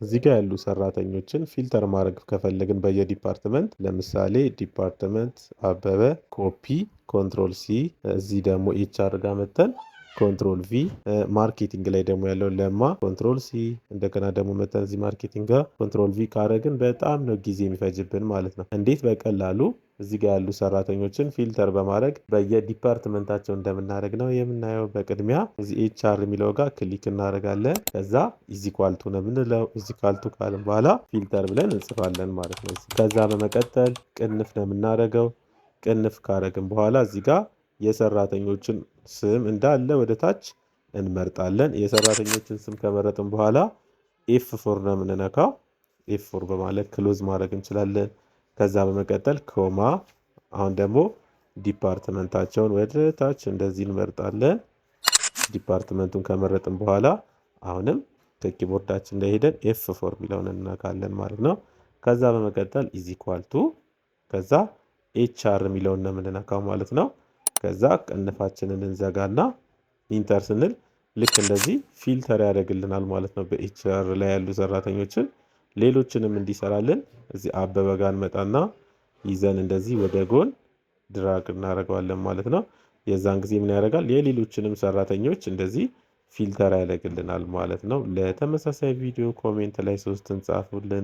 እዚህ ጋር ያሉ ሰራተኞችን ፊልተር ማድረግ ከፈለግን በየዲፓርትመንት ለምሳሌ ዲፓርትመንት አበበ ኮፒ ኮንትሮል ሲ እዚህ ደግሞ ኤችአር ጋር መተን ኮንትሮል ቪ ማርኬቲንግ ላይ ደግሞ ያለው ለማ ኮንትሮል ሲ እንደገና ደግሞ መተን እዚህ ማርኬቲንግ ጋር ኮንትሮል ቪ ካረግን በጣም ነው ጊዜ የሚፈጅብን ማለት ነው። እንዴት በቀላሉ እዚህ ጋር ያሉ ሰራተኞችን ፊልተር በማድረግ በየዲፓርትመንታቸው እንደምናደርግ ነው የምናየው። በቅድሚያ እዚህ ኤችአር የሚለው ጋር ክሊክ እናደርጋለን። ከዛ ኢዚኳልቱ ነው የምንለው። ኢዚኳልቱ ካልን በኋላ ፊልተር ብለን እንጽፋለን ማለት ነው። ከዛ በመቀጠል ቅንፍ ነው የምናደርገው። ቅንፍ ካረግን በኋላ እዚህ ጋር የሰራተኞችን ስም እንዳለ ወደ ታች እንመርጣለን። የሰራተኞችን ስም ከመረጥን በኋላ ኤፍ4 ነው የምንነካው። ኤፍ4 በማለት ክሎዝ ማድረግ እንችላለን። ከዛ በመቀጠል ኮማ አሁን ደግሞ ዲፓርትመንታቸውን ወደ ታች እንደዚህ እንመርጣለን። ዲፓርትመንቱን ከመረጥን በኋላ አሁንም ከኪቦርዳችን ላይ ሄደን ኤፍ4 የሚለውን እንነካለን ማለት ነው። ከዛ በመቀጠል ኢዚኳልቱ ከዛ ኤችአር የሚለውን ነው የምንነካው ማለት ነው። ከዛ ቅንፋችንን እንዘጋና ኢንተር ስንል ልክ እንደዚህ ፊልተር ያደርግልናል ማለት ነው። በኤችአር ላይ ያሉ ሰራተኞችን ሌሎችንም እንዲሰራልን እዚህ አበበ ጋር እንመጣና ይዘን እንደዚህ ወደ ጎን ድራግ እናደርገዋለን ማለት ነው። የዛን ጊዜ ምን ያደርጋል? የሌሎችንም ሰራተኞች እንደዚህ ፊልተር ያደርግልናል ማለት ነው። ለተመሳሳይ ቪዲዮ ኮሜንት ላይ 3 እንጻፉልን።